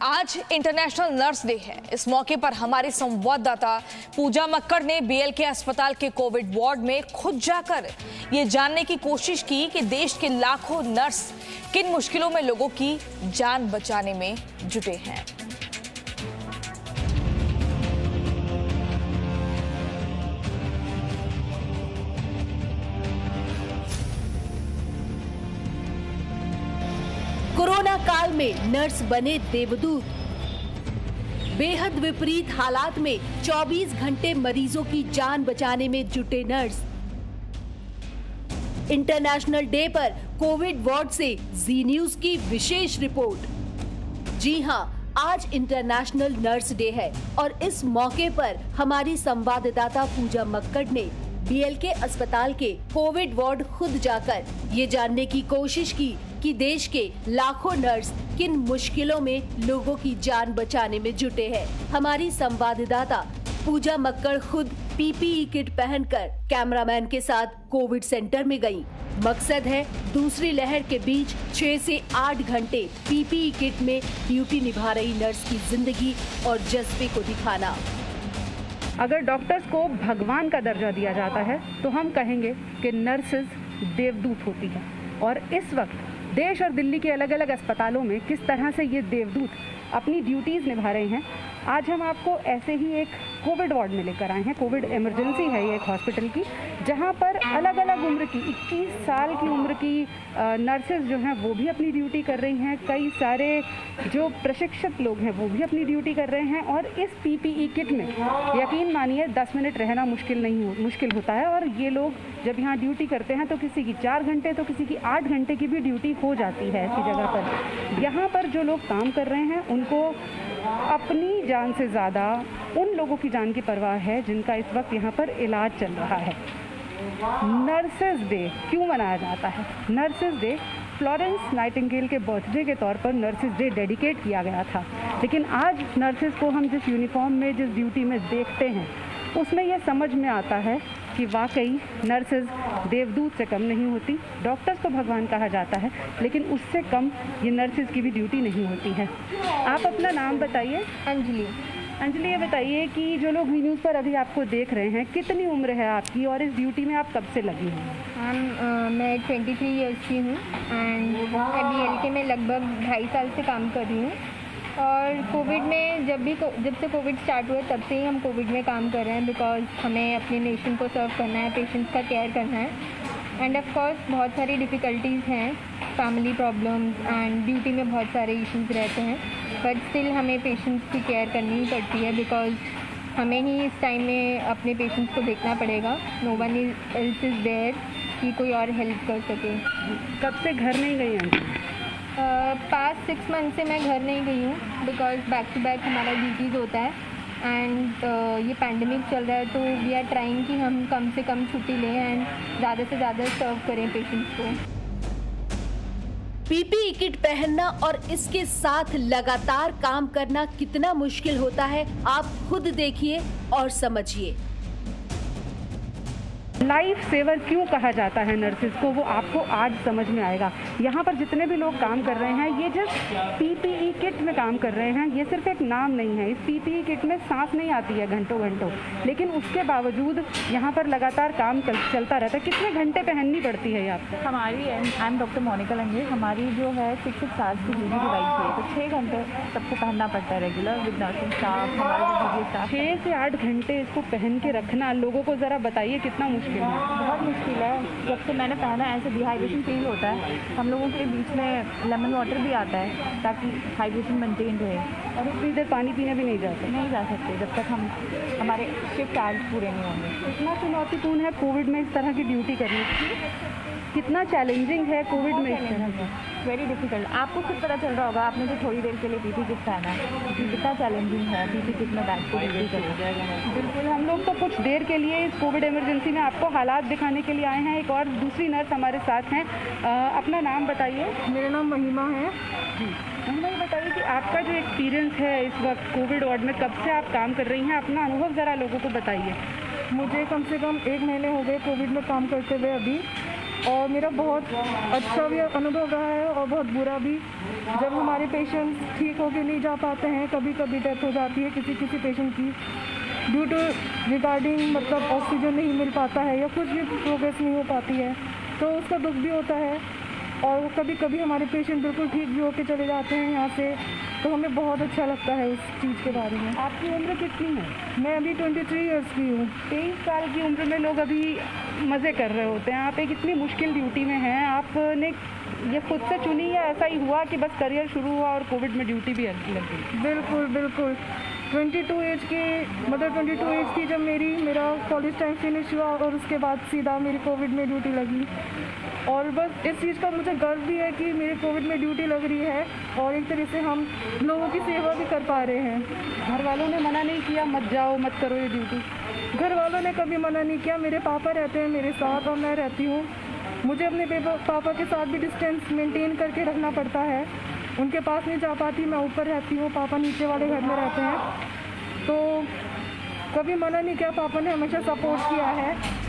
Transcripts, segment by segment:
आज international nurse day है। इस मौके पर हमारी संवाददाता पूजा मक्कड़ ने बीएलके अस्पताल के कोविड वार्ड में खुद जाकर ये जानने की कोशिश की कि देश के लाखों नर्स किन मुश्किलों में लोगों की जान बचाने में जुटे हैं। कोरोना काल में नर्स बने देवदूत। बेहद विपरीत हालात में 24 घंटे मरीजों की जान बचाने में जुटे नर्स। इंटरनेशनल डे पर कोविड वार्ड से जी न्यूज की विशेष रिपोर्ट। जी हां, आज इंटरनेशनल नर्स डे है और इस मौके पर हमारी संवाददाता पूजा मक्कड़ ने बीएलके अस्पताल के कोविड वार्ड खुद जाकर ये जानने की कोशिश की कि देश के लाखों नर्स किन मुश्किलों में लोगों की जान बचाने में जुटे हैं। हमारी संवाददाता पूजा मक्कड़ खुद पीपीई किट पहनकर कैमरामैन के साथ कोविड सेंटर में गई। मकसद है दूसरी लहर के बीच 6 से 8 घंटे पीपीई किट में ड्यूटी निभा रही नर्स की जिंदगी और जज्बे को दिखाना। अगर डॉक्टर्स को भगवान का दर्जा दिया जाता है तो हम कहेंगे कि नर्सेज देवदूत होती है। और इस वक्त देश और दिल्ली के अलग अलग अस्पतालों में किस तरह से ये देवदूत अपनी ड्यूटीज़ निभा रहे हैं, आज हम आपको ऐसे ही एक कोविड वार्ड में लेकर आए हैं। कोविड इमरजेंसी है ये एक हॉस्पिटल की, जहां पर अलग अलग उम्र की 21 साल की उम्र की नर्सेज जो हैं वो भी अपनी ड्यूटी कर रही हैं। कई सारे जो प्रशिक्षित लोग हैं वो भी अपनी ड्यूटी कर रहे हैं। और इस पीपीई किट में यकीन मानिए 10 मिनट रहना मुश्किल होता है। और ये लोग जब यहाँ ड्यूटी करते हैं तो किसी की 4 घंटे तो किसी की 8 घंटे की भी ड्यूटी हो जाती है ऐसी जगह पर। यहाँ पर जो लोग काम कर रहे हैं उनको अपनी जान से ज़्यादा उन लोगों की जान की परवाह है जिनका इस वक्त यहाँ पर इलाज चल रहा है। नर्सेज डे क्यों मनाया जाता है? नर्सेज डे फ्लोरेंस नाइटिंगेल के बर्थडे के तौर पर नर्सेज डे डेडिकेट किया गया था। लेकिन आज नर्सेज को हम जिस यूनिफॉर्म में, जिस ड्यूटी में देखते हैं, उसमें यह समझ में आता है कि वाकई नर्सेज देवदूत से कम नहीं होती। डॉक्टर्स को भगवान कहा जाता है, लेकिन उससे कम ये नर्सेज की भी ड्यूटी नहीं होती है। आप अपना नाम बताइए। अंजलि, ये बताइए कि जो लोग वी न्यूज़ पर अभी आपको देख रहे हैं, कितनी उम्र है आपकी और इस ड्यूटी में आप कब से लगी हैं? मैं 23 ईयर्स की हूँ एंड मैं बीएलके में लगभग 2.5 साल से काम कर रही हूँ। और कोविड में जब से कोविड स्टार्ट हुआ तब से ही हम कोविड में काम कर रहे हैं, बिकॉज हमें अपने नेशन को सर्व करना है, पेशेंट्स का केयर करना है। एंड ऑफ कोर्स बहुत सारी डिफ़िकल्टीज़ हैं, फैमिली प्रॉब्लम्स एंड ड्यूटी में बहुत सारे इश्यूज़ रहते हैं, बट स्टिल हमें पेशेंट्स की केयर करनी ही पड़ती है, बिकॉज हमें ही इस टाइम में अपने पेशेंट्स को देखना पड़ेगा। No one else is there कि कोई और हेल्प कर सके। कब से घर नहीं गई हैं? पास्ट 6 मंथ से मैं घर नहीं गई हूँ, बिकॉज बैक टू बैक हमारा ड्यूटीज़ होता है एंड ये पैंडमिक चल रहा है, तो वी आर ट्राइंग कि हम कम से कम छुट्टी लें एंड ज़्यादा से ज़्यादा सर्व करें पेशेंट्स को। पीपीई किट पहनना और इसके साथ लगातार काम करना कितना मुश्किल होता है, आप खुद देखिए और समझिए। लाइफ सेवर क्यों कहा जाता है नर्सेज को, वो आपको आज समझ में आएगा। यहाँ पर जितने भी लोग काम कर रहे हैं ये जस्ट पीपीई किट में काम कर रहे हैं। ये सिर्फ एक नाम नहीं है। इस पीपीई किट में सांस नहीं आती है घंटों, लेकिन उसके बावजूद यहाँ पर लगातार काम चलता रहता है। कितने घंटे पहननी पड़ती है ये आपको? हमारी आई एम डॉक्टर मोनिका लंगे, हमारी जो है 6 आवर्स की ड्यूटी डिवाइड है, तो 6 घंटे सबको पहनना पड़ता है रेगुलर विद नर्सिंग स्टाफ, हमारे जो स्टाफ। 6 से 8 घंटे इसको पहन के रखना, लोगों को ज़रा बताइए कितना मुश्किल है। बहुत मुश्किल है। जब से मैंने पहना ऐसे डिहाइड्रेशन फील होता है। हम लोगों के बीच में लेमन वाटर भी आता है ताकि हाइड्रेशन मेंटेन रहे। और उतनी देर पानी पीने भी नहीं जा सकते जब तक हमारे शिफ्ट आवर्स पूरे नहीं होंगे। इतना चुनौतीपूर्ण है कोविड में इस तरह की ड्यूटी करनी, कितना चैलेंजिंग है कोविड में इस तरह की? Very difficult. आपको खुद पता चल रहा होगा, आपने जो थोड़ी देर के लिए पीपी किट पहना है, कितना चैलेंजिंग है पीपी किट में बैठ के ड्यूटी करना। बिल्कुल, हम लोग तो कुछ देर के लिए इस कोविड इमरजेंसी में आपको हालात दिखाने के लिए आए हैं। एक और दूसरी नर्स हमारे साथ हैं। अपना नाम बताइए। मेरा नाम महिमा है। जी, महिमा, ये बताइए कि आपका जो एक्सपीरियंस है इस वक्त कोविड वार्ड में, कब से आप काम कर रही हैं, अपना अनुभव ज़रा लोगों को बताइए। मुझे कम से कम 1 महीने हो गए कोविड में काम करते हुए अभी। और मेरा बहुत अच्छा भी अनुभव रहा है और बहुत बुरा भी। जब हमारे पेशेंट्स ठीक होके नहीं जा पाते हैं, कभी कभी डेथ हो जाती है किसी पेशेंट की ड्यू टू रिगार्डिंग मतलब ऑक्सीजन नहीं मिल पाता है या कुछ भी प्रोग्रेस नहीं हो पाती है, तो उसका दुख भी होता है। और कभी कभी हमारे पेशेंट बिल्कुल ठीक भी होके चले जाते हैं यहाँ से, तो हमें बहुत अच्छा लगता है उस चीज़ के बारे में। आपकी उम्र कितनी है? मैं अभी 23 ईयर्स की हूँ। 23 साल की उम्र में लोग अभी मज़े कर रहे होते हैं। आप एक इतनी मुश्किल ड्यूटी में हैं, आपने ये खुद से चुनी या ऐसा ही हुआ कि बस करियर शुरू हुआ और कोविड में ड्यूटी भी लग गई? बिल्कुल बिल्कुल 22 एज थी जब मेरा कॉलेज टाइम फिनिश हुआ और उसके बाद सीधा मेरी कोविड में ड्यूटी लगी। और बस इस चीज़ का मुझे गर्व भी है कि मेरी कोविड में ड्यूटी लग रही है और एक तरह से हम लोगों की सेवा भी कर पा रहे हैं। घर वालों ने मना नहीं किया मत जाओ मत करो ये ड्यूटी? घर वालों ने कभी मना नहीं किया। मेरे पापा रहते हैं मेरे साथ और मैं रहती हूँ। मुझे अपने पापा के साथ भी डिस्टेंस मेंटेन करके रखना पड़ता है। उनके पास नहीं जा पाती, मैं ऊपर रहती हूँ, पापा नीचे वाले घर में रहते हैं, तो कभी मना नहीं किया। पापा ने हमेशा सपोर्ट किया है।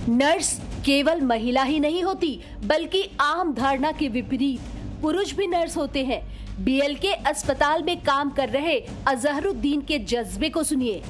नर्स केवल महिला ही नहीं होती, बल्कि आम धारणा के विपरीत पुरुष भी नर्स होते हैं। बीएलके अस्पताल में काम कर रहे अजहरुद्दीन के जज्बे को सुनिए।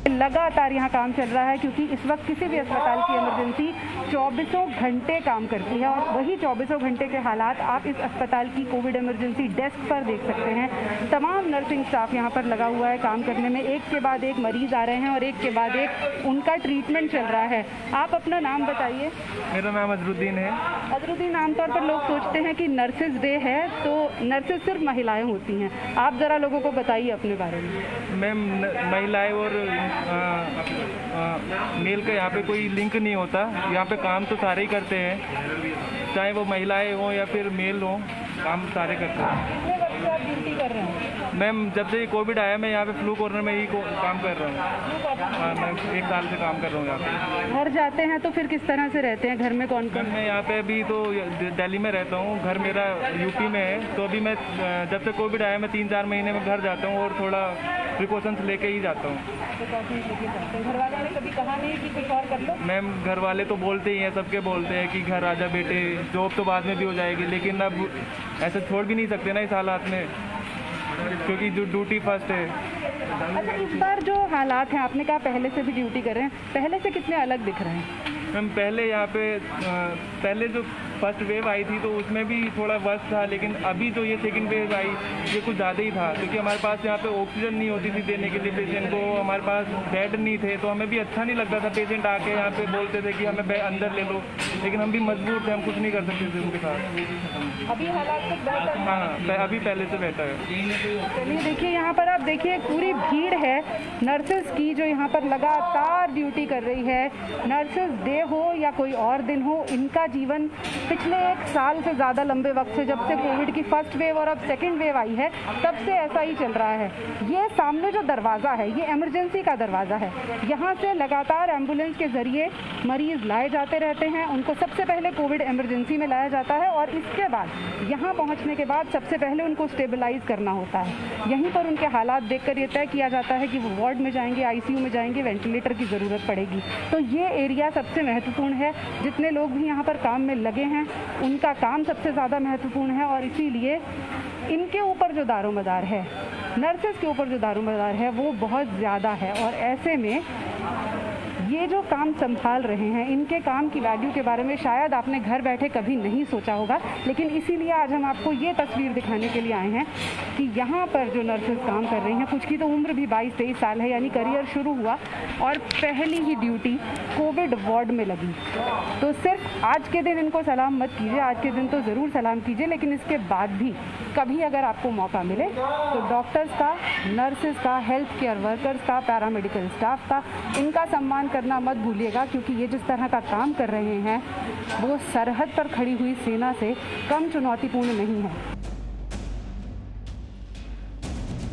लगातार यहाँ काम चल रहा है क्योंकि इस वक्त किसी भी अस्पताल की इमरजेंसी 24 घंटे काम करती है और वही 24 घंटे के हालात आप इस अस्पताल की कोविड इमरजेंसी डेस्क पर देख सकते हैं। तमाम नर्सिंग स्टाफ यहाँ पर लगा हुआ है काम करने में। एक के बाद एक मरीज आ रहे हैं और एक के बाद एक उनका ट्रीटमेंट चल रहा है। आप अपना नाम बताइए। मेरा नाम अजहरुद्दीन है। अजहरुद्दीन, आमतौर पर लोग सोचते हैं कि नर्सेज डे है तो नर्सेज सिर्फ महिलाएं होती हैं। आप ज़रा लोगों को बताइए अपने बारे में। मैम, महिलाएं और मेल का यहाँ पे कोई लिंक नहीं होता। यहाँ पे काम तो सारे ही करते हैं, चाहे वो महिलाएं हों या फिर मेल हों, काम सारे करते हैं। कितने वक्त से आप ड्यूटी कर रहे हैं? मैम, जब से ये कोविड आया मैं यहाँ पे फ्लू कॉर्नर में ही काम कर रहा हूँ। हाँ, मैं 1 साल से काम कर रहा हूँ यहाँ पे। घर जाते हैं तो फिर किस तरह से रहते हैं? घर में कौन कौन? मैं यहाँ पे अभी तो दिल्ली में रहता हूँ, घर मेरा यूपी में है। तो अभी मैं जब से कोविड आया मैं 3-4 महीने में घर जाता हूँ और थोड़ा प्रिकॉशंस लेके ही जाता हूँ। घर वालों ने कभी कहा नहीं कि कुछ और कर लो? मैम, घर वाले तो बोलते ही हैं, सबके बोलते हैं कि घर आजा बेटे, जॉब तो बाद में भी हो जाएगी, लेकिन अब ऐसे छोड़ भी नहीं सकते ना इस हालात में, क्योंकि जो ड्यूटी फर्स्ट है। अच्छा, इस बार जो हालात हैं, आपने कहा पहले से भी ड्यूटी कर रहे हैं, पहले से कितने अलग दिख रहे हैं? मैम, पहले यहाँ पे पहले जो फर्स्ट वेव आई थी तो उसमें भी थोड़ा वर्स्ट था, लेकिन अभी जो ये सेकंड वेव आई ये कुछ ज़्यादा ही था, क्योंकि हमारे पास यहाँ पे ऑक्सीजन नहीं होती थी देने के लिए पेशेंट को, हमारे पास बेड नहीं थे, तो हमें भी अच्छा नहीं लगता था। पेशेंट आके यहाँ पे बोलते थे कि हमें अंदर ले लो, लेकिन हम भी मजबूर थे, हम कुछ नहीं कर सकते थे उनके साथ। अभी हालात कुछ बेहतर? हाँ, अभी पहले से बेहतर है। चलिए, देखिए यहाँ पर आप देखिए पूरी भीड़ है नर्सेज की जो यहाँ पर लगातार ड्यूटी कर रही है। नर्सेज डे हो या कोई और दिन हो, इनका जीवन पिछले 1 साल से ज़्यादा लंबे वक्त से, जब से कोविड की फर्स्ट वेव और अब सेकेंड वेव आई है, तब से ऐसा ही चल रहा है। ये सामने जो दरवाज़ा है ये इमरजेंसी का दरवाज़ा है। यहाँ से लगातार एम्बुलेंस के ज़रिए मरीज़ लाए जाते रहते हैं। उनको सबसे पहले कोविड इमरजेंसी में लाया जाता है और इसके बाद यहाँ पहुँचने के बाद सबसे पहले उनको स्टेबलाइज करना होता है। यहीं पर उनके हालात देखकर ये तय किया जाता है कि वो वार्ड में जाएंगे, आईसीयू में जाएंगे, वेंटिलेटर की ज़रूरत पड़ेगी। तो ये एरिया सबसे महत्वपूर्ण है। जितने लोग भी यहाँ पर काम में लगे हैं उनका काम सबसे ज़्यादा महत्वपूर्ण है और इसीलिए इनके ऊपर जो दारोमदार है, नर्सेज के ऊपर जो दारोमदार है वो बहुत ज़्यादा है। और ऐसे में ये जो काम संभाल रहे हैं, इनके काम की वैल्यू के बारे में शायद आपने घर बैठे कभी नहीं सोचा होगा, लेकिन इसीलिए आज हम आपको ये तस्वीर दिखाने के लिए आए हैं कि यहाँ पर जो नर्सेज काम कर रही हैं, कुछ की तो उम्र भी 22-23 साल है, यानी करियर शुरू हुआ और पहली ही ड्यूटी कोविड वार्ड में लगी। तो सिर्फ आज के दिन इनको सलाम मत कीजिए, आज के दिन तो ज़रूर सलाम कीजिए, लेकिन इसके बाद भी कभी अगर आपको मौका मिले तो डॉक्टर्स का, नर्सेज का, हेल्थ केयर वर्कर्स का, पैरामेडिकल स्टाफ का, इनका सम्मान करना मत भूलिएगा, क्योंकि ये जिस तरह का काम कर रहे हैं वो सरहद पर खड़ी हुई सेना से कम चुनौतीपूर्ण नहीं है।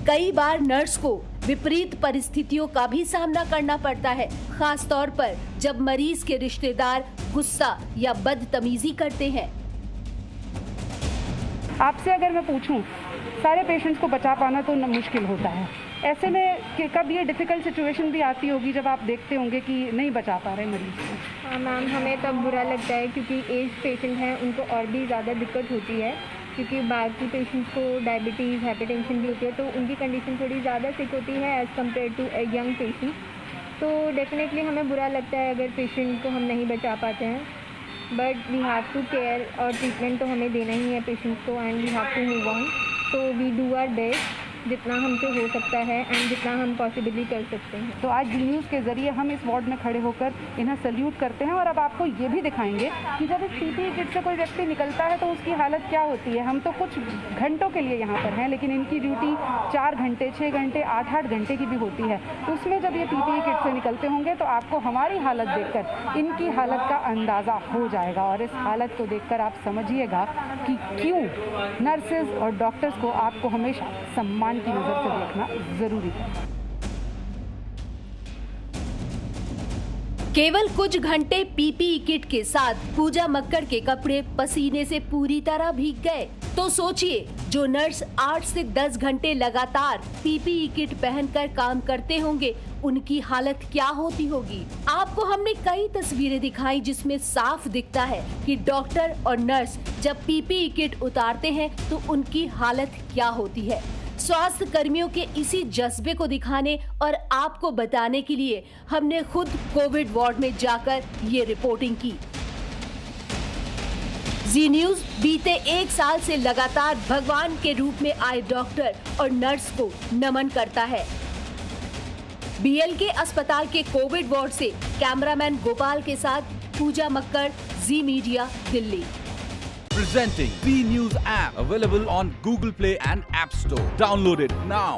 कई बार नर्स को विपरीत परिस्थितियों का भी सामना करना पड़ता है, खास तौर पर जब मरीज के रिश्तेदार गुस्सा या बदतमीजी करते हैं। आपसे अगर मैं पूछूं, सारे पेशेंट्स को बचा पाना तो मुश्किल होता है, ऐसे में कब ये डिफ़िकल्ट सिचुएशन भी आती होगी जब आप देखते होंगे कि नहीं बचा पा रहे मरीज को? हाँ मैम, हमें तब बुरा लगता है क्योंकि एज पेशेंट हैं, उनको और भी ज़्यादा दिक्कत होती है क्योंकि बाकी पेशेंट्स को डायबिटीज़, हाइपरटेंशन भी होती है, तो उनकी कंडीशन थोड़ी ज़्यादा सिक होती है as compare to a young patient. तो डेफिनेटली हमें बुरा लगता है अगर पेशेंट को हम नहीं बचा पाते हैं, but we have to care और ट्रीटमेंट तो हमें देना ही है पेशेंट्स को and we have to move on. तो वी डू आवर बेस्ट जितना हमसे हो सकता है एंड जितना हम पॉसिबली कर सकते हैं। तो आज जी न्यूज़ के ज़रिए हम इस वार्ड में खड़े होकर इन्हें सल्यूट करते हैं और अब आपको ये भी दिखाएंगे कि जब इस पीपीई किट से कोई व्यक्ति निकलता है तो उसकी हालत क्या होती है। हम तो कुछ घंटों के लिए यहाँ पर हैं, लेकिन इनकी ड्यूटी 4 घंटे, 6 घंटे, 8-8 घंटे की भी होती है। तो उसमें जब ये पीपीई किट से निकलते होंगे तो आपको हमारी हालत देखकर इनकी हालत का अंदाज़ा हो जाएगा और इस हालत को देखकर आप समझिएगा कि क्यों नर्सेज और डॉक्टर्स को आपको हमेशा सम्मान की नज़र से देखना जरूरी है। केवल कुछ घंटे पीपीई किट के साथ पूजा मक्कड़ के कपड़े पसीने से पूरी तरह भीग गए। तो सोचिए, जो नर्स 8 से 10 घंटे लगातार पीपीई किट पहनकर काम करते होंगे, उनकी हालत क्या होती होगी। आपको हमने कई तस्वीरें दिखाई जिसमें साफ दिखता है कि डॉक्टर और नर्स जब पीपीई किट उतारते हैं तो उनकी हालत क्या होती है। स्वास्थ्य कर्मियों के इसी जज्बे को दिखाने और आपको बताने के लिए हमने खुद कोविड वार्ड में जाकर ये रिपोर्टिंग की। जी न्यूज़ बीते 1 साल से लगातार भगवान के रूप में आए डॉक्टर और नर्स को नमन करता है। बीएलके अस्पताल के कोविड वार्ड से कैमरामैन गोपाल के साथ Pooja Makkar, Zee media, Delhi. Presenting B News app, available on Google Play and App Store. Download it now.